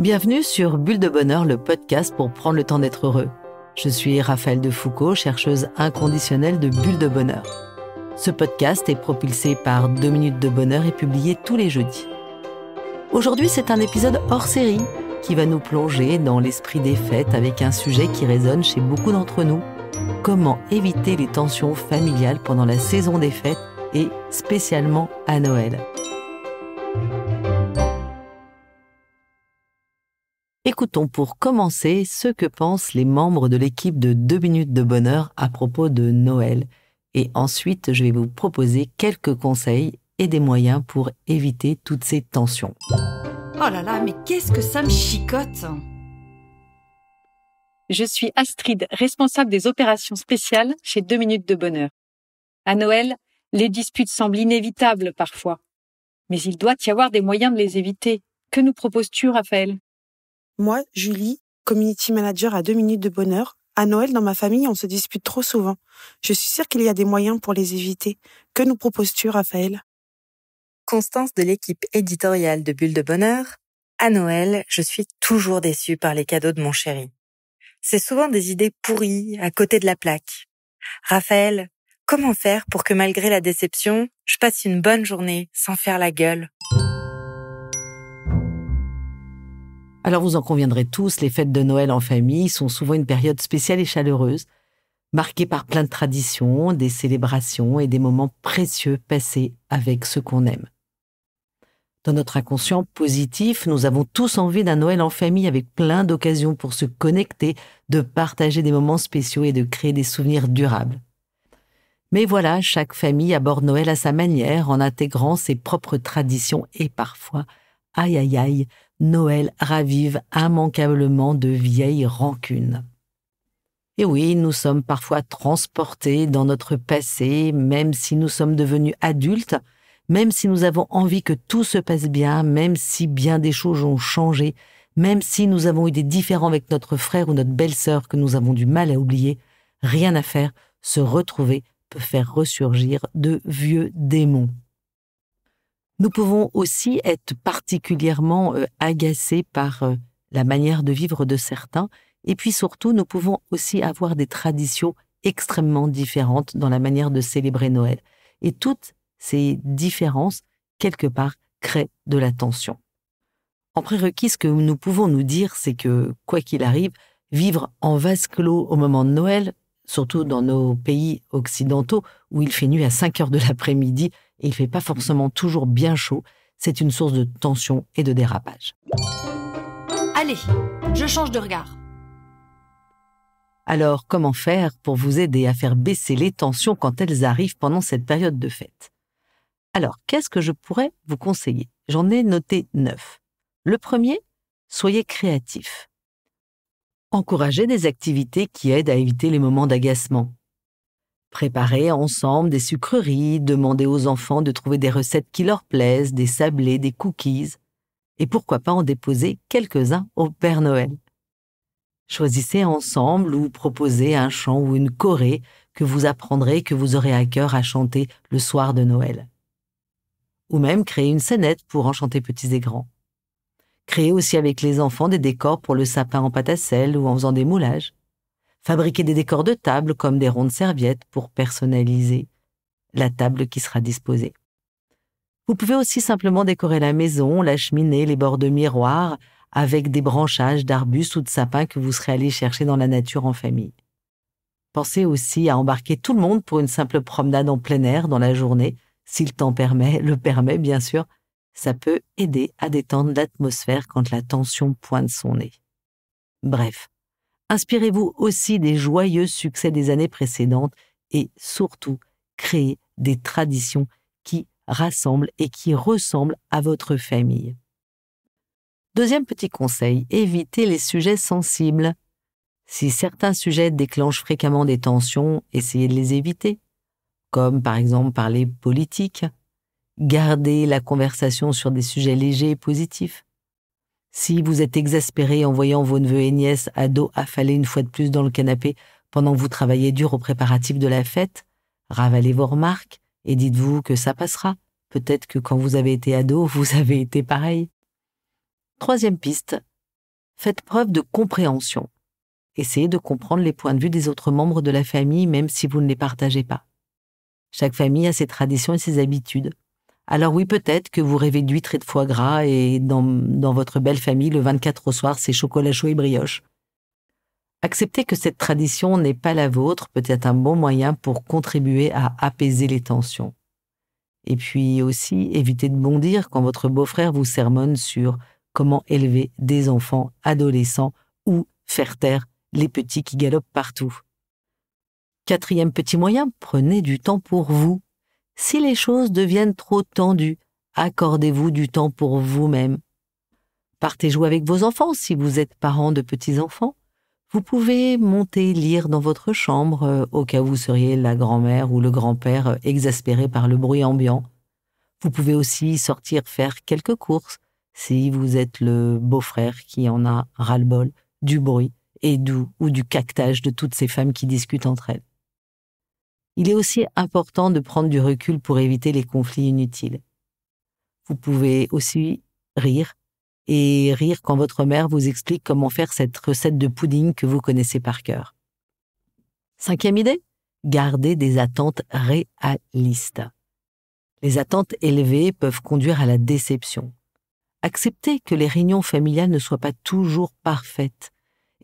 Bienvenue sur Bulle de Bonheur, le podcast pour prendre le temps d'être heureux. Je suis Raphaël Defoucault, chercheuse inconditionnelle de Bulle de Bonheur. Ce podcast est propulsé par 2 minutes de bonheur et publié tous les jeudis. Aujourd'hui, c'est un épisode hors série qui va nous plonger dans l'esprit des fêtes avec un sujet qui résonne chez beaucoup d'entre nous. Comment éviter les tensions familiales pendant la saison des fêtes et spécialement à Noël. Écoutons pour commencer ce que pensent les membres de l'équipe de 2 minutes de bonheur à propos de Noël. Et ensuite, je vais vous proposer quelques conseils et des moyens pour éviter toutes ces tensions. Oh là là, mais qu'est-ce que ça me chicote! Je suis Astrid, responsable des opérations spéciales chez 2 minutes de bonheur. À Noël, les disputes semblent inévitables parfois. Mais il doit y avoir des moyens de les éviter. Que nous proposes-tu, Raphaël? Moi, Julie, community manager à 2 minutes de bonheur, à Noël, dans ma famille, on se dispute trop souvent. Je suis sûre qu'il y a des moyens pour les éviter. Que nous proposes-tu, Raphaël? Constance de l'équipe éditoriale de Bulle de Bonheur. À Noël, je suis toujours déçue par les cadeaux de mon chéri. C'est souvent des idées pourries, à côté de la plaque. Raphaël, comment faire pour que malgré la déception, je passe une bonne journée sans faire la gueule? Alors vous en conviendrez tous, les fêtes de Noël en famille sont souvent une période spéciale et chaleureuse, marquée par plein de traditions, des célébrations et des moments précieux passés avec ceux qu'on aime. Dans notre inconscient positif, nous avons tous envie d'un Noël en famille avec plein d'occasions pour se connecter, de partager des moments spéciaux et de créer des souvenirs durables. Mais voilà, chaque famille aborde Noël à sa manière, en intégrant ses propres traditions et parfois, aïe aïe aïe, Noël ravive immanquablement de vieilles rancunes. Et oui, nous sommes parfois transportés dans notre passé, même si nous sommes devenus adultes, même si nous avons envie que tout se passe bien, même si bien des choses ont changé, même si nous avons eu des différends avec notre frère ou notre belle-sœur que nous avons du mal à oublier, rien à faire, se retrouver peut faire ressurgir de vieux démons. Nous pouvons aussi être particulièrement agacés par la manière de vivre de certains, et puis surtout, nous pouvons aussi avoir des traditions extrêmement différentes dans la manière de célébrer Noël. Et toutes ces différences, quelque part, créent de la tension. En prérequis, ce que nous pouvons nous dire, c'est que, quoi qu'il arrive, vivre en vase clos au moment de Noël, surtout dans nos pays occidentaux, où il fait nuit à 5 heures de l'après-midi et il ne fait pas forcément toujours bien chaud, c'est une source de tension et de dérapage. Allez, je change de regard. Alors, comment faire pour vous aider à faire baisser les tensions quand elles arrivent pendant cette période de fête? Alors, qu'est-ce que je pourrais vous conseiller? J'en ai noté 9. Le premier, soyez créatif. Encouragez des activités qui aident à éviter les moments d'agacement. Préparez ensemble des sucreries, demandez aux enfants de trouver des recettes qui leur plaisent, des sablés, des cookies. Et pourquoi pas en déposer quelques-uns au Père Noël. Choisissez ensemble ou proposez un chant ou une choré que vous apprendrez, que vous aurez à cœur à chanter le soir de Noël. Ou même créez une scénette pour enchanter petits et grands. Créez aussi avec les enfants des décors pour le sapin en pâte à sel ou en faisant des moulages. Fabriquez des décors de table comme des rondes serviettes pour personnaliser la table qui sera disposée. Vous pouvez aussi simplement décorer la maison, la cheminée, les bords de miroir avec des branchages d'arbustes ou de sapins que vous serez allés chercher dans la nature en famille. Pensez aussi à embarquer tout le monde pour une simple promenade en plein air dans la journée, si le temps le permet bien sûr. Ça peut aider à détendre l'atmosphère quand la tension pointe son nez. Bref, inspirez-vous aussi des joyeux succès des années précédentes et surtout, créez des traditions qui rassemblent et qui ressemblent à votre famille. Deuxième petit conseil, évitez les sujets sensibles. Si certains sujets déclenchent fréquemment des tensions, essayez de les éviter, comme par exemple parler politique. Gardez la conversation sur des sujets légers et positifs. Si vous êtes exaspéré en voyant vos neveux et nièces ados affaler une fois de plus dans le canapé pendant que vous travaillez dur aux préparatifs de la fête, ravalez vos remarques et dites-vous que ça passera. Peut-être que quand vous avez été ado, vous avez été pareil. Troisième piste, Faites preuve de compréhension. Essayez de comprendre les points de vue des autres membres de la famille, même si vous ne les partagez pas. Chaque famille a ses traditions et ses habitudes. Alors oui, peut-être que vous rêvez d'huîtres et de foie gras et dans votre belle famille, le 24 au soir, c'est chocolat chaud et brioche. Accepter que cette tradition n'est pas la vôtre peut être un bon moyen pour contribuer à apaiser les tensions. Et puis aussi, évitez de bondir quand votre beau-frère vous sermonne sur comment élever des enfants adolescents ou faire taire les petits qui galopent partout. 4e petit moyen, prenez du temps pour vous. Si les choses deviennent trop tendues, accordez-vous du temps pour vous-même. Partez jouer avec vos enfants si vous êtes parents de petits-enfants. Vous pouvez monter lire dans votre chambre au cas où vous seriez la grand-mère ou le grand-père exaspéré par le bruit ambiant. Vous pouvez aussi sortir faire quelques courses si vous êtes le beau-frère qui en a ras-le-bol du bruit et du caquetage de toutes ces femmes qui discutent entre elles. Il est aussi important de prendre du recul pour éviter les conflits inutiles. Vous pouvez aussi rire quand votre mère vous explique comment faire cette recette de pudding que vous connaissez par cœur. 5e idée, gardez des attentes réalistes. Les attentes élevées peuvent conduire à la déception. Acceptez que les réunions familiales ne soient pas toujours parfaites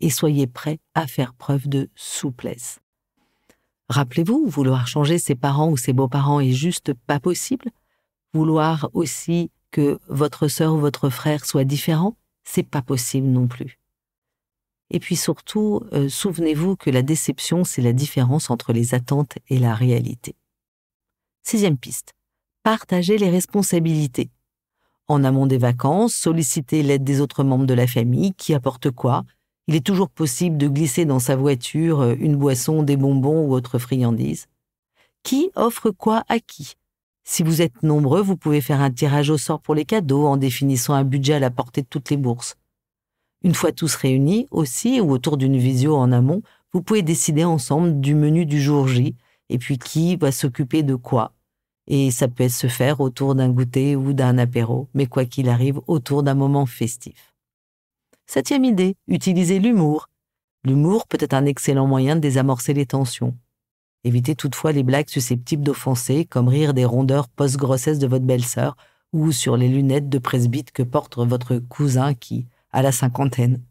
et soyez prêts à faire preuve de souplesse. Rappelez-vous, vouloir changer ses parents ou ses beaux-parents est juste pas possible. Vouloir aussi que votre sœur ou votre frère soit différent, c'est pas possible non plus. Et puis surtout, souvenez-vous que la déception, c'est la différence entre les attentes et la réalité. 6e piste, partagez les responsabilités. En amont des vacances, sollicitez l'aide des autres membres de la famille, qui apportent quoi. Il est toujours possible de glisser dans sa voiture une boisson, des bonbons ou autre friandise. Qui offre quoi à qui? Si vous êtes nombreux, vous pouvez faire un tirage au sort pour les cadeaux en définissant un budget à la portée de toutes les bourses. Une fois tous réunis aussi, ou autour d'une visio en amont, vous pouvez décider ensemble du menu du jour J et puis qui va s'occuper de quoi. Et ça peut se faire autour d'un goûter ou d'un apéro, mais quoi qu'il arrive, autour d'un moment festif. 7e idée, utilisez l'humour. L'humour peut être un excellent moyen de désamorcer les tensions. Évitez toutefois les blagues susceptibles d'offenser, comme rire des rondeurs post-grossesse de votre belle-sœur ou sur les lunettes de presbyte que porte votre cousin qui a la cinquantaine.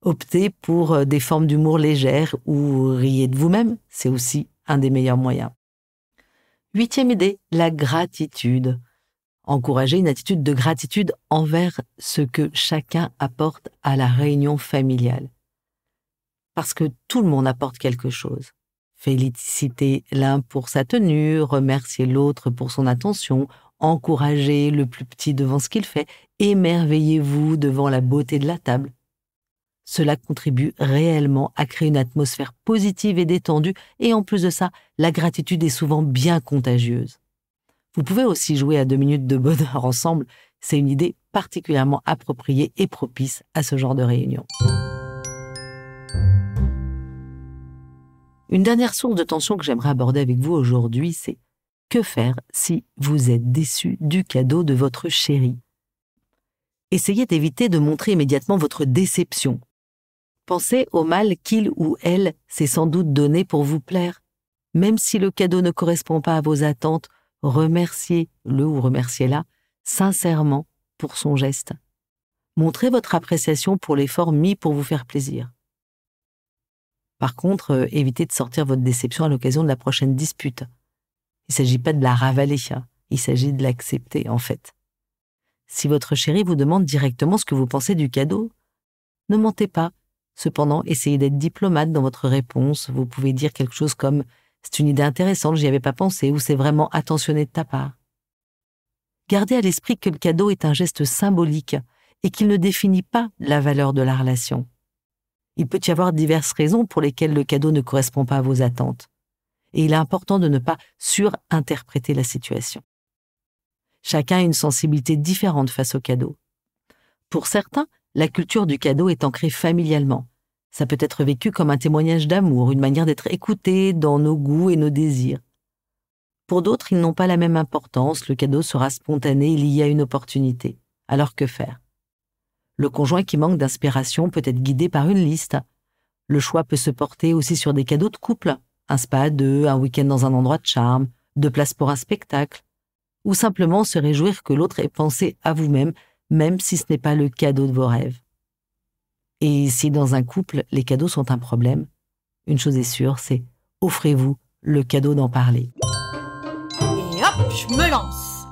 Optez pour des formes d'humour légères ou riez de vous-même, c'est aussi un des meilleurs moyens. 8e idée, la gratitude. Encouragez une attitude de gratitude envers ce que chacun apporte à la réunion familiale. Parce que tout le monde apporte quelque chose. Félicitez l'un pour sa tenue, remerciez l'autre pour son attention, encouragez le plus petit devant ce qu'il fait, émerveillez-vous devant la beauté de la table. Cela contribue réellement à créer une atmosphère positive et détendue, et en plus de ça, la gratitude est souvent bien contagieuse. Vous pouvez aussi jouer à 2 minutes de bonheur ensemble, c'est une idée particulièrement appropriée et propice à ce genre de réunion. Une dernière source de tension que j'aimerais aborder avec vous aujourd'hui, c'est que faire si vous êtes déçu du cadeau de votre chéri? Essayez d'éviter de montrer immédiatement votre déception. Pensez au mal qu'il ou elle s'est sans doute donné pour vous plaire. Même si le cadeau ne correspond pas à vos attentes, remerciez-le ou remerciez-la sincèrement pour son geste. Montrez votre appréciation pour l'effort mis pour vous faire plaisir. Par contre, évitez de sortir votre déception à l'occasion de la prochaine dispute. Il ne s'agit pas de la ravaler, il s'agit de l'accepter en fait. Si votre chéri vous demande directement ce que vous pensez du cadeau, ne mentez pas. Cependant, essayez d'être diplomate dans votre réponse. Vous pouvez dire quelque chose comme « c'est une idée intéressante, j'y avais pas pensé » ou « c'est vraiment attentionné de ta part ». Gardez à l'esprit que le cadeau est un geste symbolique et qu'il ne définit pas la valeur de la relation. Il peut y avoir diverses raisons pour lesquelles le cadeau ne correspond pas à vos attentes. Et il est important de ne pas surinterpréter la situation. Chacun a une sensibilité différente face au cadeau. Pour certains, la culture du cadeau est ancrée familialement. Ça peut être vécu comme un témoignage d'amour, une manière d'être écouté dans nos goûts et nos désirs. Pour d'autres, ils n'ont pas la même importance, le cadeau sera spontané et lié à une opportunité. Alors que faire? Le conjoint qui manque d'inspiration peut être guidé par une liste. Le choix peut se porter aussi sur des cadeaux de couple, un spa à deux, un week-end dans un endroit de charme, 2 places pour un spectacle, ou simplement se réjouir que l'autre ait pensé à vous-même, même si ce n'est pas le cadeau de vos rêves. Et si dans un couple, les cadeaux sont un problème, une chose est sûre, c'est offrez-vous le cadeau d'en parler. Et hop, je me lance.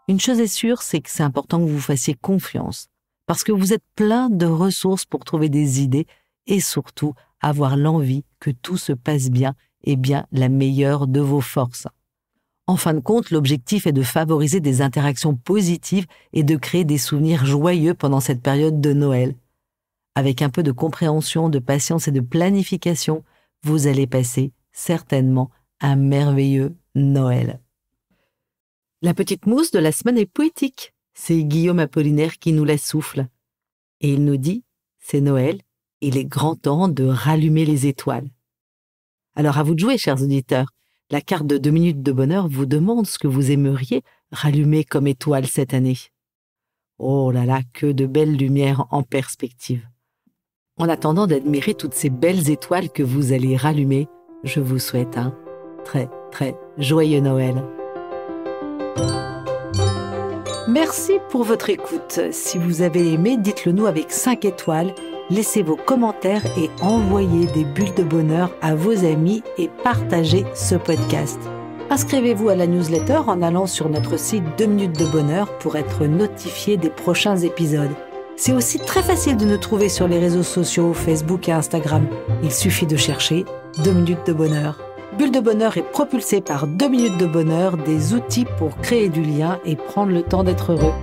Une chose est sûre, c'est que c'est important que vous vous fassiez confiance, parce que vous êtes plein de ressources pour trouver des idées et surtout avoir l'envie que tout se passe bien et bien la meilleure de vos forces. En fin de compte, l'objectif est de favoriser des interactions positives et de créer des souvenirs joyeux pendant cette période de Noël. Avec un peu de compréhension, de patience et de planification, vous allez passer certainement un merveilleux Noël. La petite mousse de la semaine est poétique. C'est Guillaume Apollinaire qui nous la souffle. Et il nous dit, c'est Noël, il est grand temps de rallumer les étoiles. Alors à vous de jouer, chers auditeurs. La carte de 2 minutes de bonheur vous demande ce que vous aimeriez rallumer comme étoile cette année. Oh là là, que de belles lumières en perspective. En attendant d'admirer toutes ces belles étoiles que vous allez rallumer, je vous souhaite un très très joyeux Noël. Merci pour votre écoute. Si vous avez aimé, dites-le nous avec 5 étoiles. Laissez vos commentaires et envoyez des bulles de bonheur à vos amis et partagez ce podcast. Inscrivez-vous à la newsletter en allant sur notre site 2 minutes de bonheur pour être notifié des prochains épisodes. C'est aussi très facile de nous trouver sur les réseaux sociaux, Facebook et Instagram. Il suffit de chercher 2 minutes de bonheur. Bulle de bonheur est propulsée par 2 minutes de bonheur, des outils pour créer du lien et prendre le temps d'être heureux.